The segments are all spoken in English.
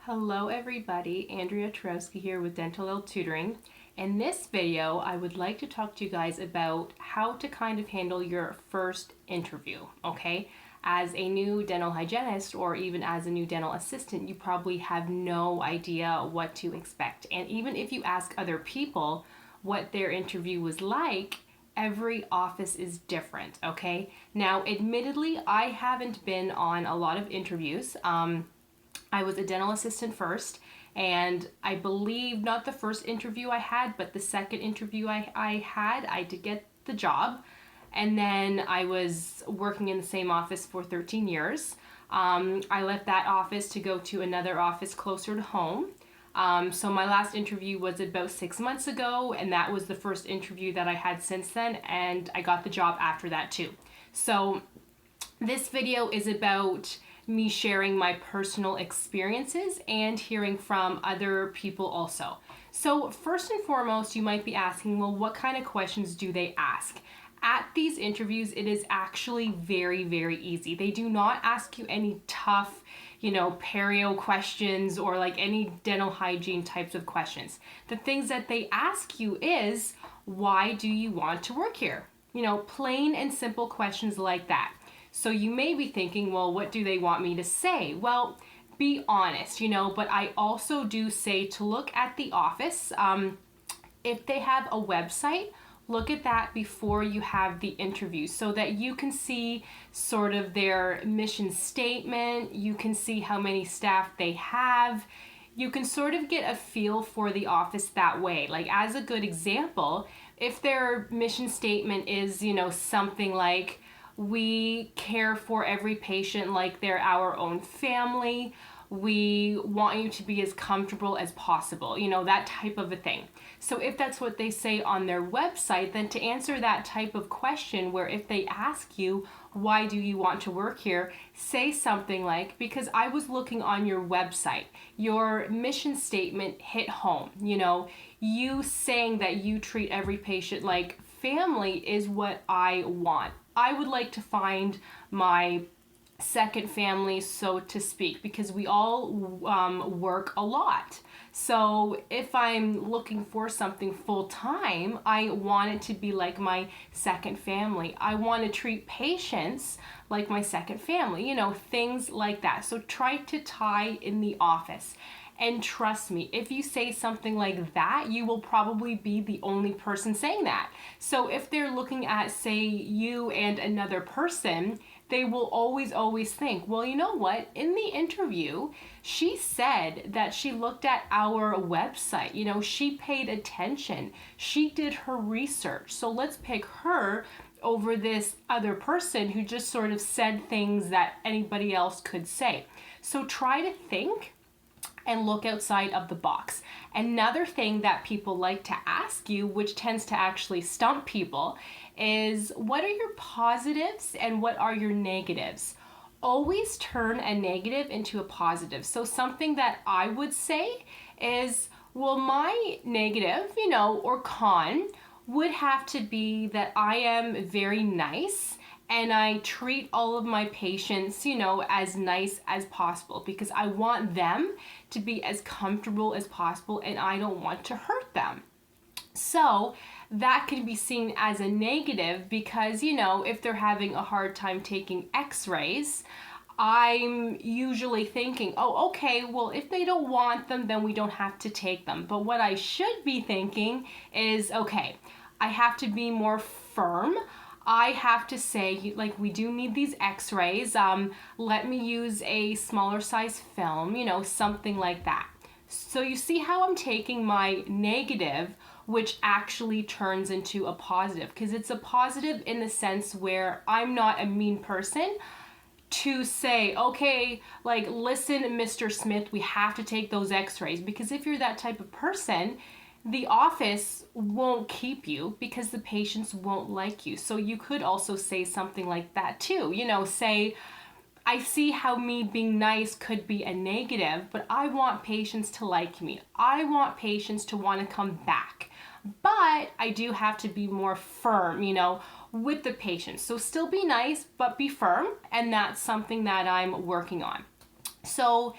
Hello everybody, Andrea here with Dentalelle Tutoring. In this video, I would like to talk to you guys about how to kind of handle your first interview, okay? As a new dental hygienist or even as a new dental assistant, you probably have no idea what to expect. And even if you ask other people what their interview was like, every office is different, okay? Now, admittedly, I haven't been on a lot of interviews. I was a dental assistant first, and I believe not the first interview I had, but the second interview I did get the job. And then I was working in the same office for 13 years. I left that office to go to another office closer to home. So my last interview was about 6 months ago, and that was the first interview that I had since then, and I got the job after that too. So this video is about me sharing my personal experiences and hearing from other people also. So first and foremost, you might be asking, well, what kind of questions do they ask? At these interviews, it is actually very, very easy. They do not ask you any tough, perio questions or like any dental hygiene types of questions. The things that they ask you is, why do you want to work here? Plain and simple questions like that. So you may be thinking, well, what do they want me to say? Well, be honest, but I also do say to look at the office. If they have a website, look at that before you have the interview so that you can see sort of their mission statement. You can see how many staff they have. You can sort of get a feel for the office that way. Like, as a good example, if their mission statement is, something like, we care for every patient like they're our own family. We want you to be as comfortable as possible, that type of a thing. So if that's what they say on their website, then to answer that type of question where if they ask you, why do you want to work here? Say something like, because I was looking on your website, your mission statement hit home, you saying that you treat every patient like family is what I want. I would like to find my second family, so to speak, because we all work a lot. So if I'm looking for something full time, I want it to be like my second family. I want to treat patients like my second family, things like that. So try to tie in the office. And trust me, if you say something like that, you will probably be the only person saying that. So if they're looking at, say, you and another person, they will always think, well, you know what? In the interview, she said that she looked at our website. She paid attention. She did her research. So let's pick her over this other person who just sort of said things that anybody else could say. So try to think and look outside of the box. Another thing that people like to ask you, which tends to actually stump people, is what are your positives and what are your negatives? Always turn a negative into a positive. So something that I would say is, well, my negative, or con would have to be that I am very nice and I treat all of my patients, as nice as possible because I want them to be as comfortable as possible and I don't want to hurt them. So that can be seen as a negative because, if they're having a hard time taking x-rays, I'm usually thinking, oh, okay, well, if they don't want them, then we don't have to take them. But what I should be thinking is, okay, I have to be more firm. I have to say, like, we do need these x-rays. Let me use a smaller size film, something like that. So you see how I'm taking my negative, which actually turns into a positive, because it's a positive in the sense where I'm not a mean person to say, okay, like, listen, Mr. Smith, we have to take those x-rays, because if you're that type of person, the office won't keep you because the patients won't like you. So you could also say something like that too. Say, I see how me being nice could be a negative, but I want patients to like me. I want patients to want to come back. But I do have to be more firm, with the patients. So still be nice, but be firm. And that's something that I'm working on. So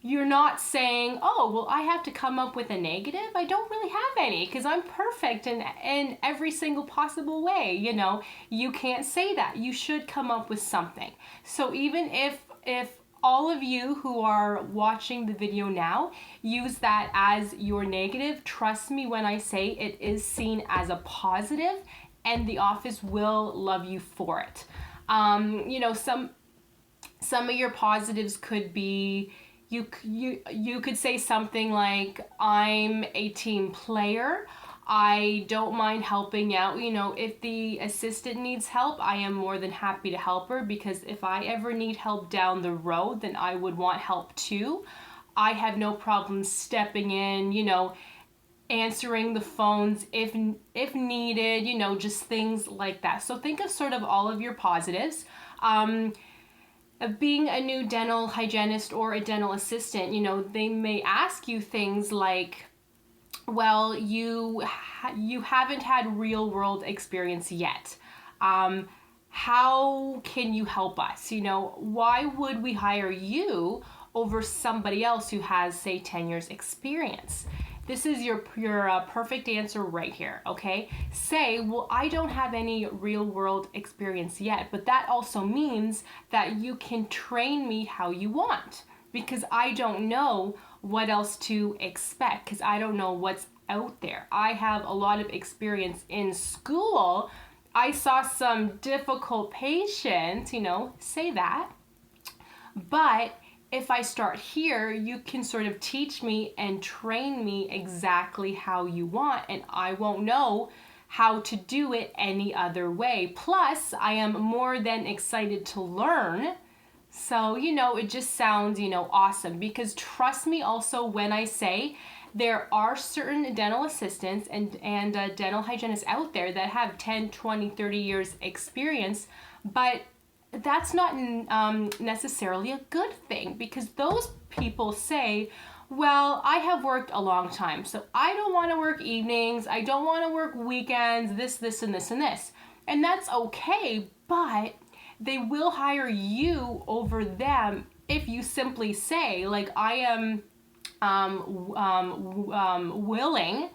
you're not saying, oh, well, I have to come up with a negative. I don't really have any because I'm perfect in every single possible way. You know, you can't say that. You should come up with something. So even if all of you who are watching the video now use that as your negative, trust me when I say it is seen as a positive, and the office will love you for it. You know, some of your positives could be, you could say something like, I'm a team player. I don't mind helping out. You know, if the assistant needs help, I am more than happy to help her, because if I ever need help down the road, then I would want help too. I have no problem stepping in, you know, answering the phones if needed, you know, just things like that. So think of sort of all of your positives. Of being a new dental hygienist or a dental assistant, you know, they may ask you things like, well, you haven't had real world experience yet. How can you help us? You know, why would we hire you over somebody else who has, say, 10 years experience? This is your perfect answer right here, okay? Say, well, I don't have any real world experience yet, but that also means that you can train me how you want, because I don't know what else to expect, because I don't know what's out there. I have a lot of experience in school. I saw some difficult patients, you know, say that. But if I start here, you can sort of teach me and train me exactly how you want, and I won't know how to do it any other way. Plus, I am more than excited to learn. So, you know, it just sounds, you know, awesome, because trust me also when I say there are certain dental assistants and dental hygienists out there that have 10, 20, 30 years experience, but that's not necessarily a good thing, because those people say, well, I have worked a long time, so I don't want to work evenings, I don't want to work weekends, this, and this, and this. And that's okay, but they will hire you over them if you simply say, like, I am willing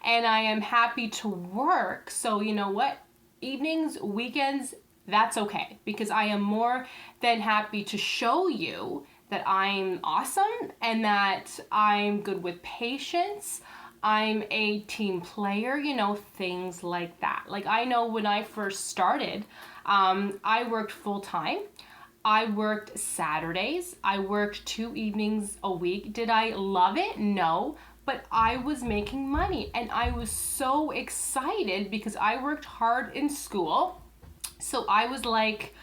and I am happy to work. So you know what? Evenings, weekends, that's okay, because I am more than happy to show you that I'm awesome and that I'm good with patience. I'm a team player, you know, things like that. Like, I know when I first started, I worked full time. I worked Saturdays. I worked 2 evenings a week. Did I love it? No. But I was making money, and I was so excited because I worked hard in school. So I was like,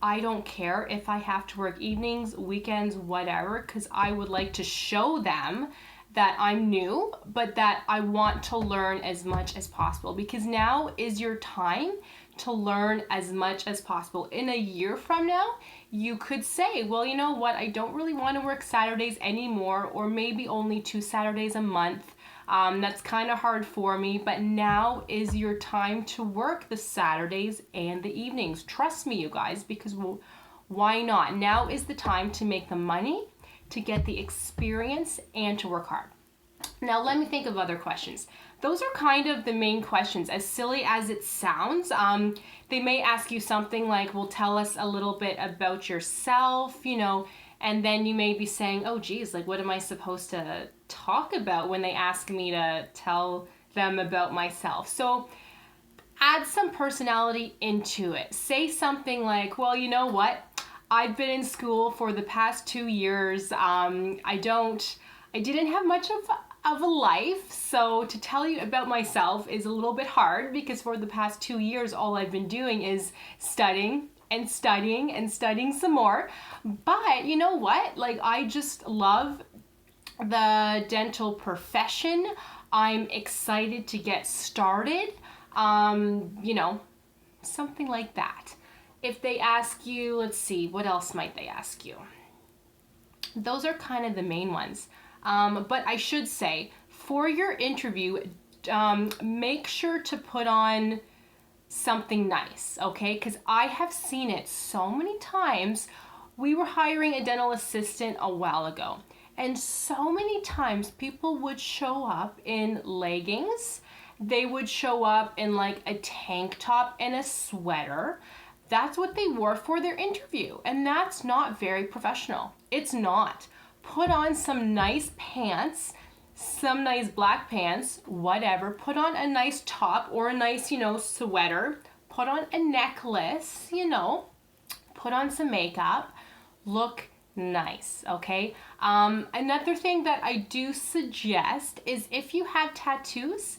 I don't care if I have to work evenings, weekends, whatever, because I would like to show them that I'm new, but that I want to learn as much as possible, because now is your time to learn as much as possible. In a year from now, you could say, well, you know what, I don't really want to work Saturdays anymore, or maybe only 2 Saturdays a month. That's kind of hard for me, but now is your time to work the Saturdays and the evenings. Trust me, you guys, because, well, why not? Now is the time to make the money, to get the experience, and to work hard. Now let me think of other questions. Those are kind of the main questions. As silly as it sounds, they may ask you something like, well, tell us a little bit about yourself, you know, and then you may be saying, oh geez, like, what am I supposed to talk about when they ask me to tell them about myself? So add some personality into it. Say something like, well, you know what? I've been in school for the past 2 years. I didn't have much of a life, so to tell you about myself is a little bit hard, because for the past 2 years, all I've been doing is studying and studying and studying some more. But you know what? Like, I just love the dental profession. I'm excited to get started. You know, something like that. If they ask you, let's see, what else might they ask you? Those are kind of the main ones. But I should say, for your interview, make sure to put on something nice, okay? Because I have seen it so many times. We were hiring a dental assistant a while ago, And so many times people would show up in leggings, they would show up in like a tank top and a sweater. That's what they wore for their interview, and that's not very professional. It's not. Put on some nice pants, some nice black pants, whatever. Put on a nice top or a nice, sweater. Put on a necklace, put on some makeup. Look nice, okay? Another thing that I do suggest is if you have tattoos,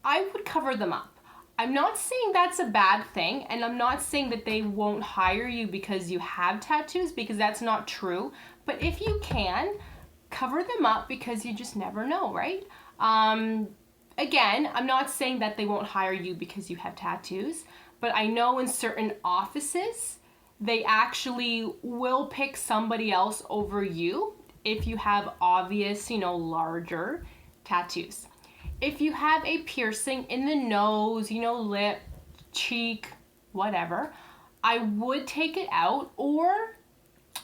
I would cover them up. I'm not saying that's a bad thing, and I'm not saying that they won't hire you because you have tattoos, because that's not true. But if you can, cover them up, because you just never know, right? Again, I'm not saying that they won't hire you because you have tattoos, but I know in certain offices, they actually will pick somebody else over you if you have obvious, larger tattoos. If you have a piercing in the nose, lip, cheek, whatever, I would take it out or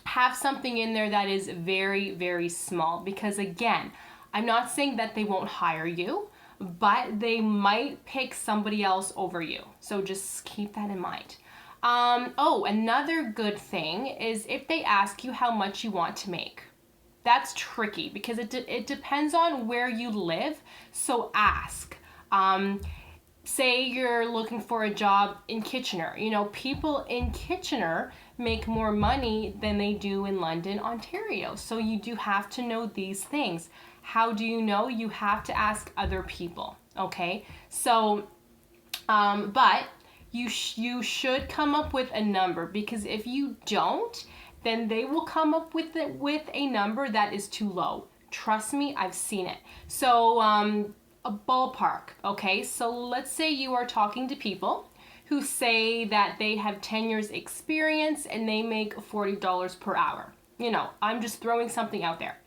have something in there that is very, very small. Because again, I'm not saying that they won't hire you, but they might pick somebody else over you. So just keep that in mind. Another good thing is if they ask you how much you want to make. That's tricky because it depends on where you live, so ask. Say you're looking for a job in Kitchener. People in Kitchener make more money than they do in London, Ontario. So you do have to know these things. How do you know? You have to ask other people, okay? So, but you should come up with a number, because if you don't, then they will come up with a number that is too low. Trust me, I've seen it. So a ballpark, okay? So let's say you are talking to people who say that they have 10 years experience and they make $40 per hour. I'm just throwing something out there.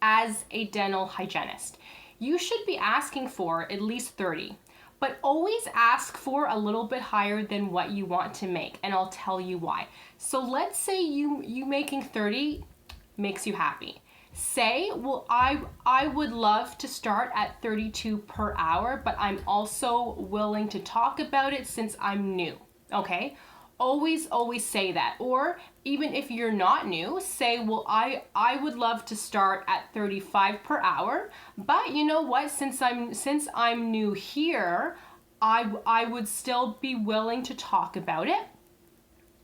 As a dental hygienist, you should be asking for at least 30. But always ask for a little bit higher than what you want to make, and I'll tell you why. So let's say you making 30 makes you happy. Say, well, I would love to start at 32 per hour, but I'm also willing to talk about it since I'm new, okay? Always say that. Or even if you're not new, say, well, I would love to start at 35 per hour, but you know what, since I'm new here, I would still be willing to talk about it,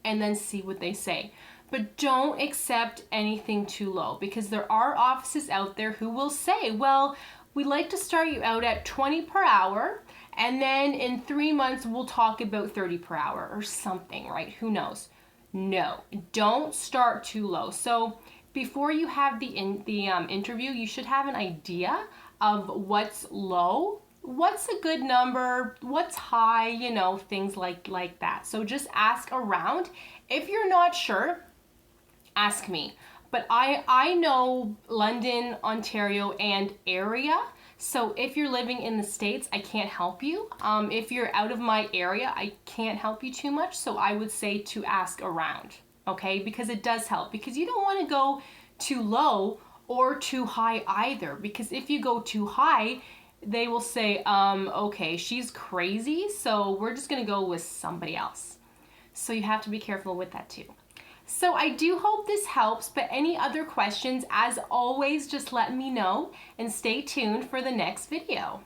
and then see what they say. But don't accept anything too low, because there are offices out there who will say, well, we'd like to start you out at 20 per hour, and then in 3 months we'll talk about 30 per hour or something, right? Who knows? No, don't start too low. So before you have the interview, you should have an idea of what's low, what's a good number, what's high, things like that. So just ask around. If you're not sure, ask me. But I know London, Ontario, and area. So if you're living in the States, I can't help you. If you're out of my area, I can't help you too much. So I would say to ask around, okay? Because it does help. Because you don't want to go too low or too high either. Because if you go too high, they will say, okay, she's crazy, so we're just gonna go with somebody else. So you have to be careful with that too. So I do hope this helps, but any other questions, as always, just let me know and stay tuned for the next video.